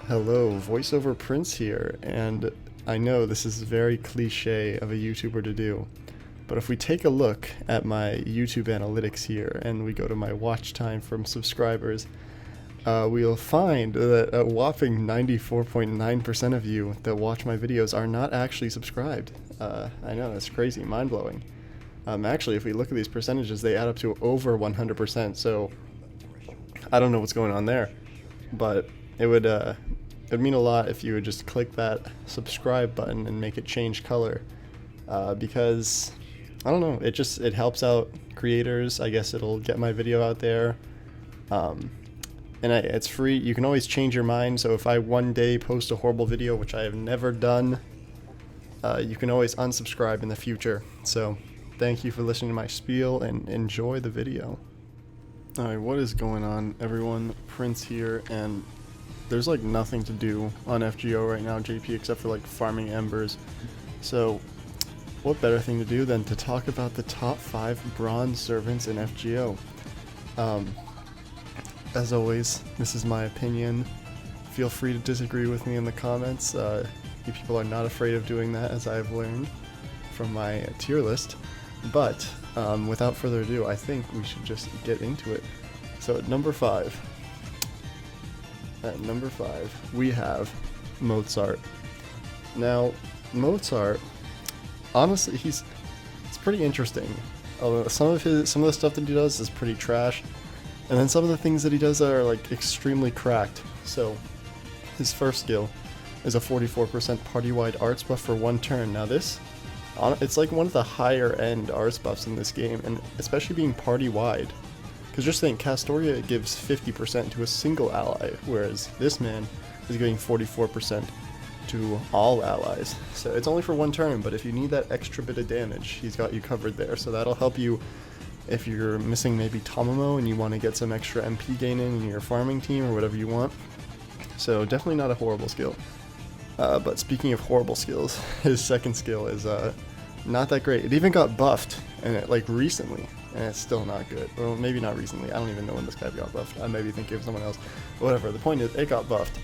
Hello, voiceover Prince here, and I know this is very cliche of a YouTuber to do, but if we take a look at my YouTube analytics here and we go to my watch time from subscribers, we'll find that a whopping 94.9% of you that watch my videos are not actually subscribed. I know, that's crazy, mind-blowing. Actually, if we look at these percentages, they add up to over 100%, so I don't know what's going on there, but it'd mean a lot if you would just click that subscribe button and make it change color, because I don't know, it helps out creators. I guess it'll get my video out there, and it's free. You can always change your mind, so if I one day post a horrible video, which I have never done, you can always unsubscribe in the future. So thank you for listening to my spiel and enjoy the video. Alright, what is going on, everyone? Prince here, and there's like nothing to do on FGO right now, JP, except for like farming embers. So what better thing to do than to talk about the top 5 bronze servants in FGO. As always, this is my opinion. Feel free to disagree with me in the comments. You people are not afraid of doing that, as I've learned from my tier list. But without further ado, I think we should just get into it. So at number 5, we have Mozart. Now, Mozart, honestly, it's pretty interesting. Some of the stuff that he does is pretty trash, and then some of the things that he does are like extremely cracked. So his first skill is a 44% party-wide arts buff for 1 turn. Now this, it's like one of the higher end arts buffs in this game, and especially being party-wide. Because just think, Castoria gives 50% to a single ally, whereas this man is giving 44% to all allies. So it's only for 1 turn, but if you need that extra bit of damage, he's got you covered there. So that'll help you if you're missing maybe Tomomo and you want to get some extra MP gain in your farming team or whatever you want. So definitely not a horrible skill. But speaking of horrible skills, his second skill is not that great. It even got buffed, and recently, and it's still not good. Well, maybe not recently. I don't even know when this guy got buffed. I may be thinking of someone else. Whatever. The point is, it got buffed.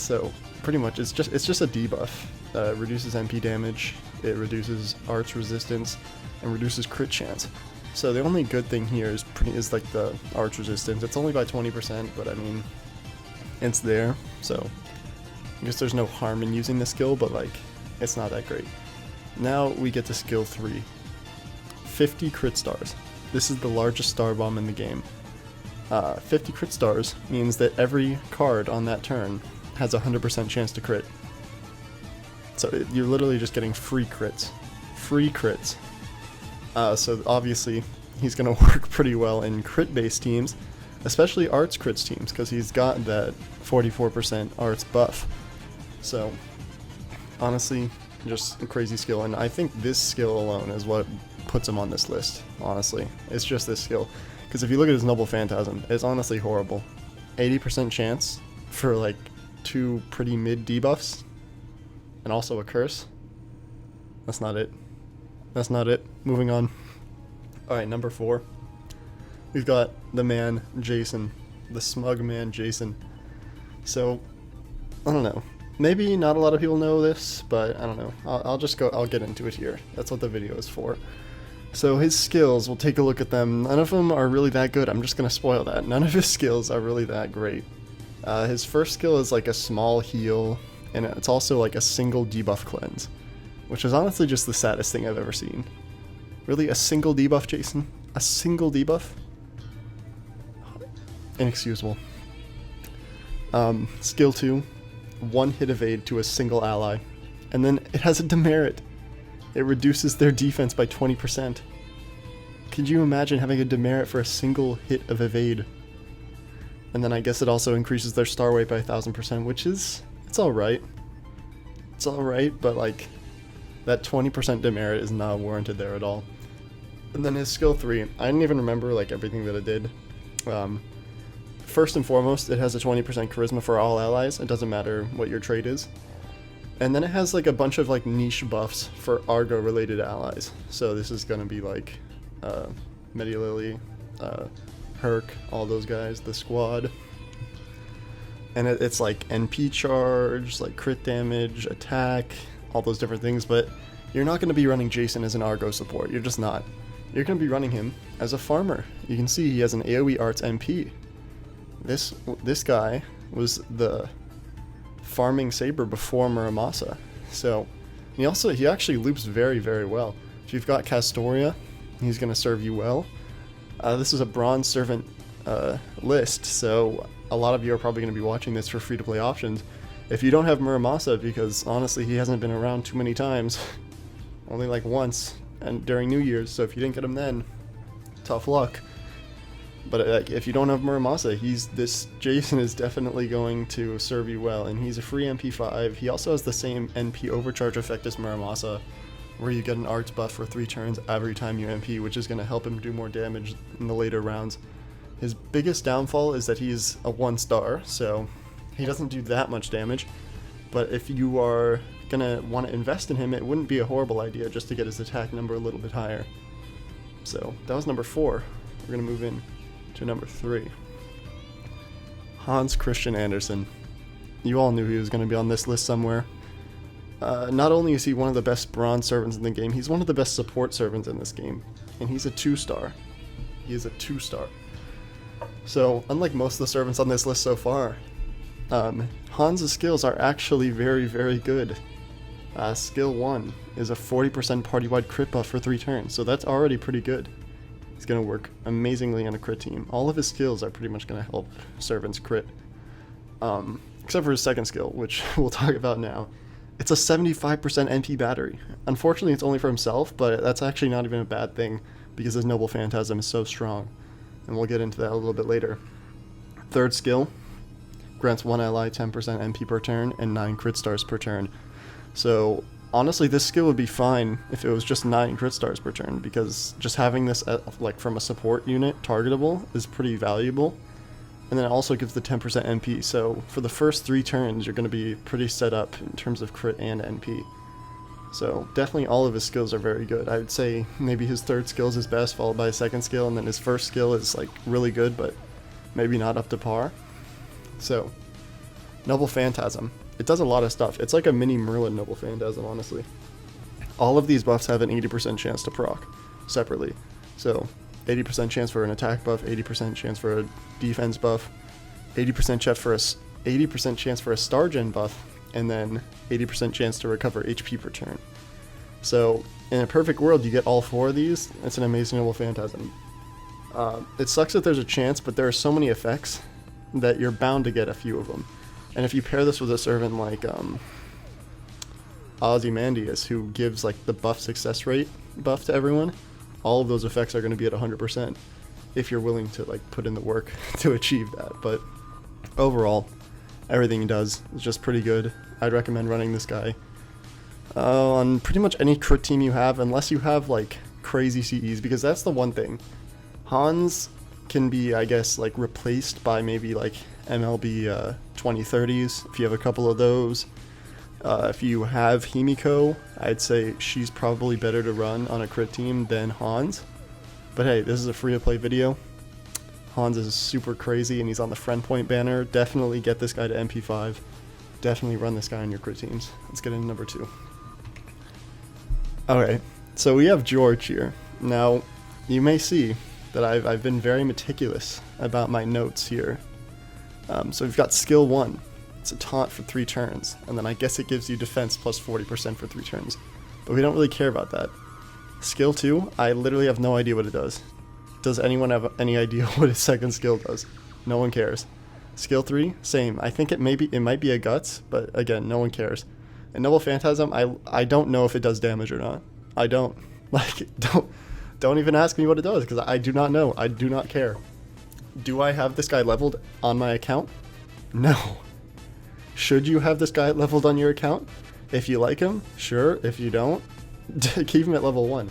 So pretty much, it's just a debuff. It reduces MP damage, it reduces arts resistance, and reduces crit chance. So the only good thing here is like the arts resistance. It's only by 20%, but I mean, it's there. So I guess there's no harm in using the skill, but it's not that great. Now we get to skill 3. 50 crit stars. This is the largest star bomb in the game. 50 crit stars means that every card on that turn has a 100% chance to crit. So you're literally just getting free crits. Free crits. So obviously he's going to work pretty well in crit-based teams, especially arts crits teams, because he's got that 44% arts buff. So honestly, just a crazy skill, and I think this skill alone is what puts him on this list, honestly. It's just this skill, because if you look at his Noble Phantasm, it's honestly horrible. 80% chance for 2 pretty mid debuffs, and also a curse. That's not it. That's not it. Moving on. Alright, number 4. We've got the man, Jason. The smug man, Jason. So, I don't know. Maybe not a lot of people know this, but I don't know. I'll get into it here. That's what the video is for. So his skills, we'll take a look at them. None of them are really that good. I'm just going to spoil that. None of his skills are really that great. His first skill is a small heal, and it's also a single debuff cleanse, which is honestly just the saddest thing I've ever seen. Really, a single debuff, Jason? A single debuff? Inexcusable. Skill 2. 1 hit evade to a single ally, and then it has a demerit. It reduces their defense by 20%. Could you imagine having a demerit for a single hit of evade? And then I guess it also increases their star weight by 1000%, which is, it's alright. It's alright, but that 20% demerit is not warranted there at all. And then his skill 3, I didn't even remember everything that it did. First and foremost, it has a 20% charisma for all allies. It doesn't matter what your trait is. And then it has a bunch of niche buffs for Argo related allies. So this is gonna be Medialily, Herc, all those guys, the squad. and it's like NP charge, like crit damage, attack, all those different things, but you're not going to be running Jason as an Argo support. You're just not. You're going to be running him as a farmer. You can see he has an AoE Arts MP. This guy was the farming saber before Muramasa. So he actually loops very, very well. If you've got Castoria, he's going to serve you well. This is a bronze servant list, so a lot of you are probably going to be watching this for free-to-play options. If you don't have Muramasa, because honestly he hasn't been around too many times, only like once, and during New Year's, so if you didn't get him then, tough luck. But if you don't have Muramasa, this Jason is definitely going to serve you well, and he's a free MP5. He also has the same NP overcharge effect as Muramasa, where you get an arts buff for 3 turns every time you MP, which is going to help him do more damage in the later rounds. His biggest downfall is that he's a 1-star, so he doesn't do that much damage, but if you are going to want to invest in him, it wouldn't be a horrible idea just to get his attack number a little bit higher. So that was number 4. We're going to move in to number 3. Hans Christian Andersen. You all knew he was going to be on this list somewhere. Not only is he one of the best bronze servants in the game, he's one of the best support servants in this game. And he's a 2-star. He is a 2-star. So, unlike most of the servants on this list so far, Hans' skills are actually very, very good. Skill 1 is a 40% party-wide crit buff for 3 turns, so that's already pretty good. He's going to work amazingly on a crit team. All of his skills are pretty much going to help servants crit. Except for his second skill, which we'll talk about now. It's a 75% NP battery. Unfortunately, it's only for himself, but that's actually not even a bad thing, because his Noble Phantasm is so strong. And we'll get into that a little bit later. Third skill grants one ally 10% MP per turn and 9 crit stars per turn. So honestly, this skill would be fine if it was just 9 crit stars per turn, because just having this like from a support unit targetable is pretty valuable. And then it also gives the 10% MP, so for the first 3 turns you're going to be pretty set up in terms of crit and NP. So definitely all of his skills are very good. I would say maybe his third skill is his best, followed by his second skill, and then his first skill is like really good, but maybe not up to par. So, Noble Phantasm. It does a lot of stuff. It's like a mini Merlin Noble Phantasm, honestly. All of these buffs have an 80% chance to proc separately. So, 80% chance for an attack buff, 80% chance for a defense buff, 80% chance for a star gen buff, and then 80% chance to recover HP per turn. So, in a perfect world, you get all 4 of these. It's an amazing Noble Phantasm. It sucks that there's a chance, but there are so many effects that you're bound to get a few of them. And if you pair this with a servant like Ozymandias, who gives like the buff success rate buff to everyone, all of those effects are going to be at 100% if you're willing to like put in the work to achieve that. But overall, everything he does is just pretty good. I'd recommend running this guy on pretty much any crit team you have, unless you have like crazy CEs, because that's the one thing. Hans can be, I guess, like replaced by maybe like MLB 2030s if you have a couple of those. If you have Himiko, I'd say she's probably better to run on a crit team than Hans. But hey, this is a free-to-play video. Hans is super crazy and he's on the friend point banner. Definitely get this guy to MP5. Definitely run this guy on your crit teams. Let's get into number 2. Okay, so we have George here. Now, you may see that I've been very meticulous about my notes here. So we've got skill 1. It's a taunt for 3 turns, and then I guess it gives you defense plus 40% for 3 turns. But we don't really care about that. Skill 2, I literally have no idea what it does. Does anyone have any idea what his second skill does? No one cares. Skill 3, same. I think it might be a guts, but again, no one cares. And Noble Phantasm, I don't know if it does damage or not. I don't. Like, don't even ask me what it does, because I do not know. I do not care. Do I have this guy leveled on my account? No. Should you have this guy leveled on your account? If you like him, sure. If you don't, keep him at level 1.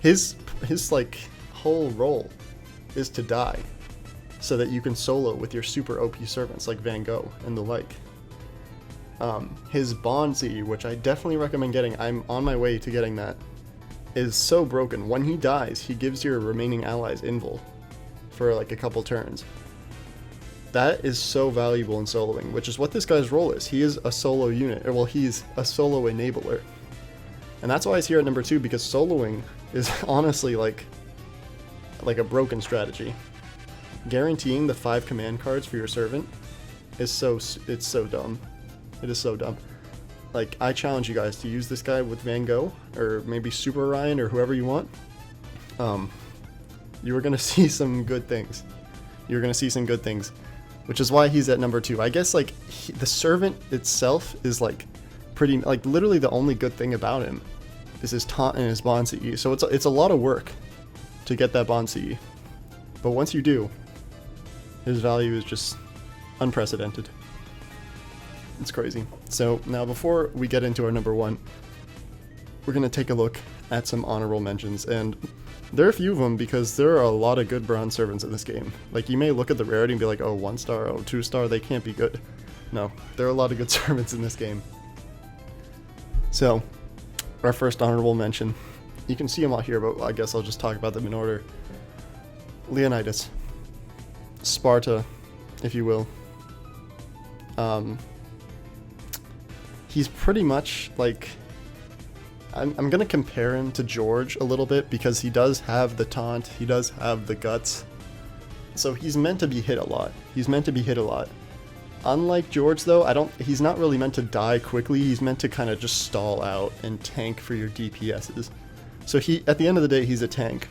His like whole role is to die, so that you can solo with your super OP servants like Van Gogh and the like. His Bond CE, which I definitely recommend getting, I'm on my way to getting that, is so broken. When he dies, he gives your remaining allies invul for like a couple turns. that is so valuable in soloing, which is what this guy's role is. He is a solo unit, or well, he's a solo enabler. And that's why he's here at number 2, because soloing is honestly like a broken strategy. Guaranteeing the 5 command cards for your servant is it's so dumb. It is so dumb. Like, I challenge you guys to use this guy with Van Gogh, or maybe Super Orion, or whoever you want. You are going to see some good things. You're going to see some good things, which is why he's at number 2. I guess, like, the servant itself is, like, pretty, like, literally the only good thing about him is his taunt and his bond CE. So it's a lot of work to get that bond CE. But once you do, his value is just unprecedented. It's crazy. So now before we get into our number 1, we're going to take a look at some honorable mentions. And there are a few of them because there are a lot of good bronze servants in this game. Like, you may look at the rarity and be like, oh, 1 star, oh, 2 star, they can't be good. No, there are a lot of good servants in this game. So, our first honorable mention. You can see them all here, but I guess I'll just talk about them in order. Leonidas. Sparta, if you will. He's pretty much like... I'm going to compare him to George a little bit because he does have the taunt, he does have the guts. So he's meant to be hit a lot. He's meant to be hit a lot. Unlike George though, he's not really meant to die quickly, he's meant to kind of just stall out and tank for your DPSs. So at the end of the day, he's a tank.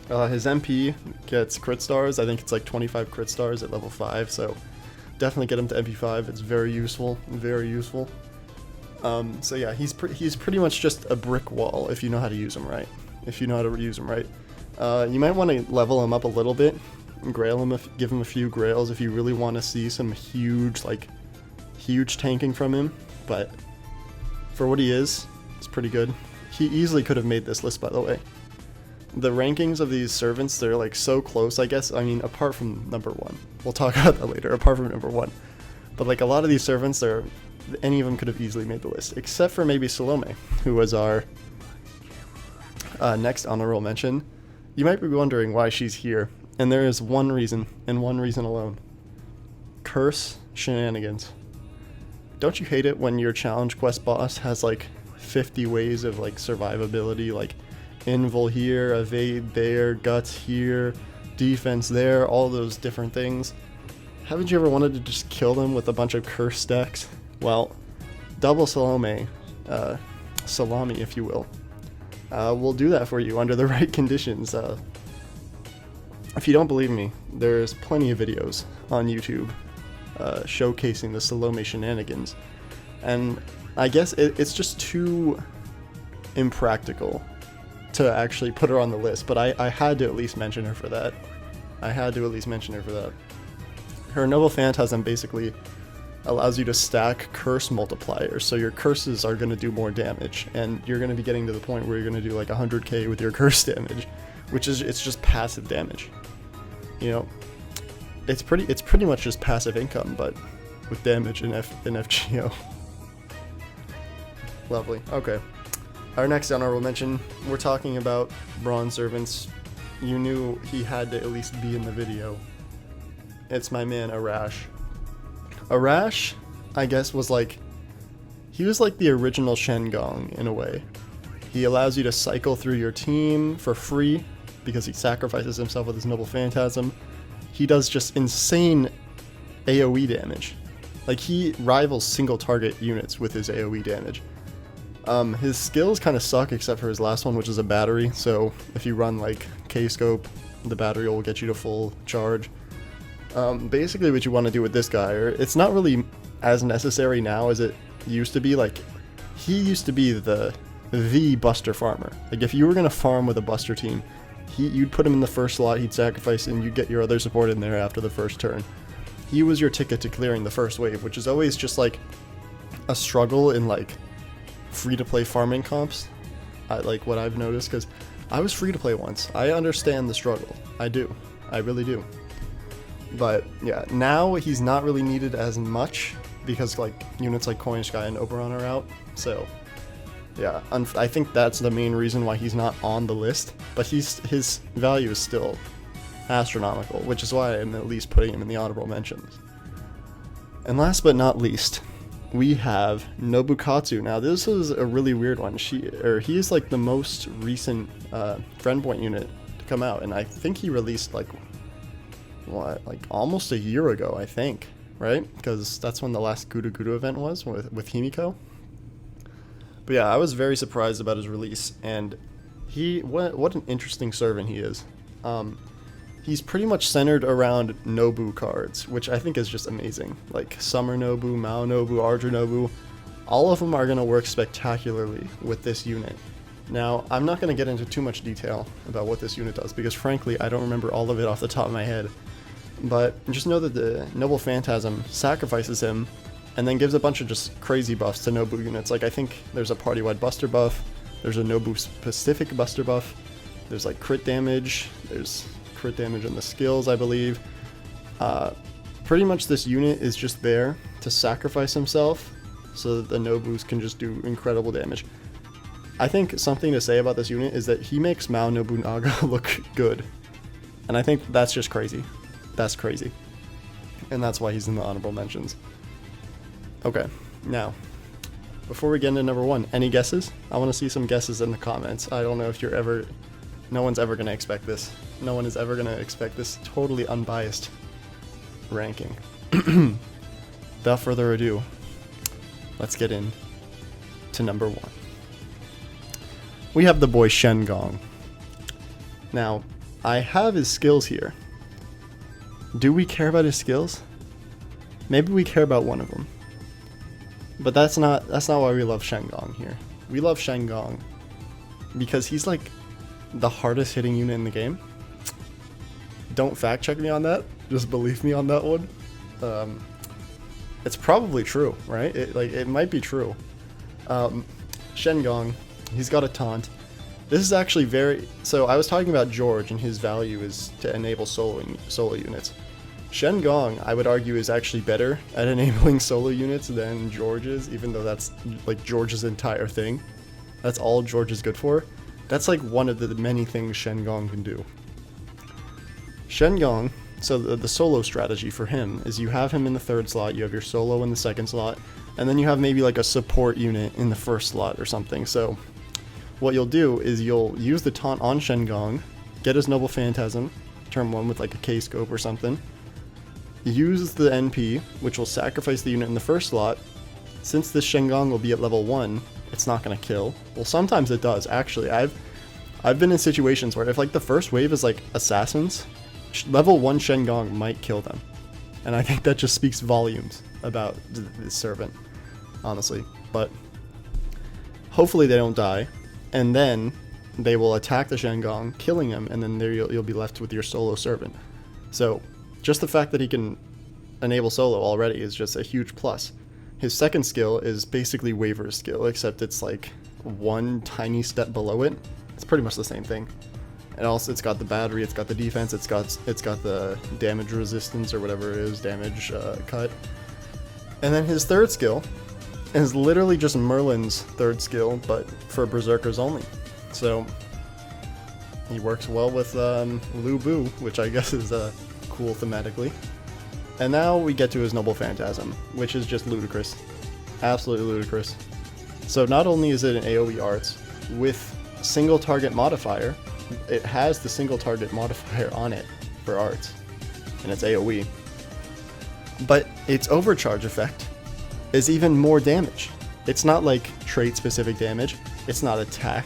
His MP gets crit stars, I think it's like 25 crit stars at level 5, so definitely get him to MP5, it's very useful, very useful. So yeah, he's pretty much just a brick wall if you know how to use him right. If you know how to use him right. You might want to level him up a little bit, grail him, give him a few grails if you really want to see some huge tanking from him. But for what he is, it's pretty good. He easily could have made this list, by the way. The rankings of these servants, they're like so close, I guess. I mean, apart from number 1. We'll talk about that later, apart from number 1. But like a lot of these servants, any of them could have easily made the list, except for maybe Salome, who was our next honorable mention. You might be wondering why she's here, and there is one reason, and one reason alone. Curse shenanigans. Don't you hate it when your challenge quest boss has like 50 ways of like survivability, like invul here, evade there, guts here, defense there, all those different things? Haven't you ever wanted to just kill them with a bunch of curse stacks? Well, double Salome, salami if you will do that for you under the right conditions. If you don't believe me, there's plenty of videos on YouTube showcasing the Salome shenanigans, and I guess it's just too impractical to actually put her on the list, but I had to at least mention her for that. Her Noble Phantasm basically allows you to stack curse multipliers, so your curses are going to do more damage, and you're going to be getting to the point where you're going to do like 100k with your curse damage, which is, it's just passive damage. You know, it's pretty much just passive income, but with damage in FGO. Lovely. Okay. Our next honorable mention, we're talking about bronze servants. You knew he had to at least be in the video. It's my man Arash. Arash, I guess, was like the original Shen Gong in a way. He allows you to cycle through your team for free because he sacrifices himself with his Noble Phantasm. He does just insane AoE damage. Like, he rivals single target units with his AoE damage. His skills kind of suck except for his last one, which is a battery, so if you run like K-scope, the battery will get you to full charge. Basically what you want to do with this guy, or it's not really as necessary now as it used to be. Like, he used to be the Buster farmer. Like, if you were going to farm with a Buster team, you'd put him in the first slot, he'd sacrifice, and you'd get your other support in there after the first turn. He was your ticket to clearing the first wave, which is always just like a struggle in like free-to-play farming comps, like what I've noticed, because I was free-to-play once. I understand the struggle. I do. I really do. But yeah, now he's not really needed as much because like units like Coin Sky and Oberon are out. So yeah, I think that's the main reason why he's not on the list. But his value is still astronomical, which is why I'm at least putting him in the honorable mentions. And last but not least, we have Nobukatsu. Now this is a really weird one. He is like the most recent friend point unit to come out, and I think he released like almost a year ago, I think, right? Because that's when the last Gudu Gudu event was with Himiko. But yeah, I was very surprised about his release, and what an interesting servant he is. He's pretty much centered around Nobu cards, which I think is just amazing. Like Summer Nobu, Mao Nobu, Ardra Nobu, all of them are going to work spectacularly with this unit. Now, I'm not going to get into too much detail about what this unit does, because frankly, I don't remember all of it off the top of my head. But just know that the Noble Phantasm sacrifices him, and then gives a bunch of just crazy buffs to Nobu units. Like I think there's a party-wide Buster buff, there's a Nobu-specific Buster buff, there's like crit damage, there's crit damage on the skills, I believe. Pretty much this unit is just there to sacrifice himself so that the Nobus can just do incredible damage. I think something to say about this unit is that he makes Mao Nobunaga look good. And I think that's just crazy. That's crazy. And that's why he's in the honorable mentions. Okay, now, before we get into number one, any guesses? I want to see some guesses in the comments. I don't know if no one's ever going to expect this. No one is ever going to expect this totally unbiased ranking. Without further ado, let's get in to number one. We have the boy Shen Gong. Now, I have his skills here. Do we care about his skills? Maybe we care about one of them. But that's not why we love Shen Gong here. We love Shen Gong because he's like the hardest hitting unit in the game. Don't fact check me on that. Just believe me on that one. It's probably true, right? It might be true. Shen Gong, he's got a taunt. This is actually so I was talking about George, and his value is to enable solo units. Shen Gong, I would argue, is actually better at enabling solo units than George is, even though that's like George's entire thing. That's all George is good for. That's like one of the many things Shen Gong can do. Shen Gong, so the solo strategy for him is you have him in the third slot, you have your solo in the second slot, and then you have maybe like a support unit in the first slot or something. So what you'll do is you'll use the taunt on Shen Gong, get his Noble Phantasm, turn 1 with like a K-scope or something, use the NP, which will sacrifice the unit in the first slot. Since this Shen Gong will be at level 1, it's not going to kill. Well, sometimes it does, actually. I've been in situations where if like the first wave is like assassins, level 1 Shen Gong might kill them. And I think that just speaks volumes about this servant, honestly. But hopefully they don't die, and then they will attack the Shen Gong, killing him, and then there you'll be left with your solo servant. So just the fact that he can enable solo already is just a huge plus. His second skill is basically Waver's skill, except it's like one tiny step below it. It's pretty much the same thing. And also it's got the battery, it's got the defense, it's got the damage resistance or whatever it is, damage cut. And then his third skill is literally just Merlin's third skill, but for berserkers only. So he works well with Lu Bu, which I guess is cool thematically. And now we get to his Noble Phantasm, which is just ludicrous. Absolutely ludicrous. So not only is it an AoE arts with single target modifier, it has the single target modifier on it for arts, and it's AoE. But its overcharge effect is even more damage. It's not like trait specific damage, it's not attack,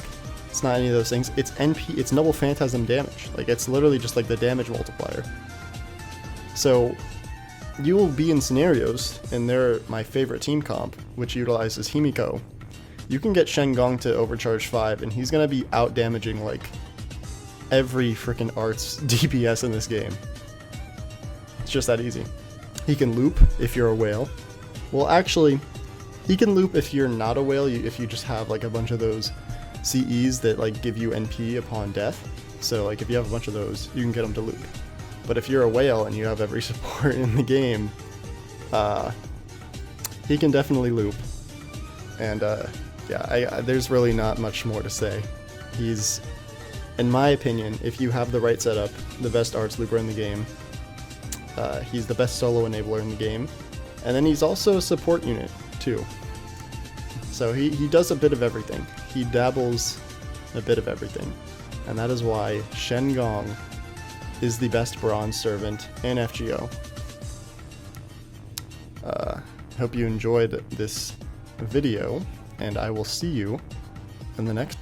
it's not any of those things, it's NP, it's Noble Phantasm damage. Like, it's literally just like the damage multiplier. So you will be in scenarios, and they're my favorite team comp, which utilizes Himiko. You can get Shen Gong to overcharge 5, and he's gonna be out damaging like every freaking arts DPS in this game. It's just that easy. He can loop if you're a whale. Well, actually, he can loop if you're not a whale, if you just have like a bunch of those CEs that like give you NP upon death. So like if you have a bunch of those, you can get him to loop. But if you're a whale and you have every support in the game, he can definitely loop. And yeah, there's really not much more to say. He's in my opinion, if you have the right setup, the best arts looper in the game. He's the best solo enabler in the game. And then he's also a support unit, too. So he does a bit of everything. He dabbles a bit of everything. And that is why Shen Gong is the best bronze servant in FGO. Hope you enjoyed this video, and I will see you in the next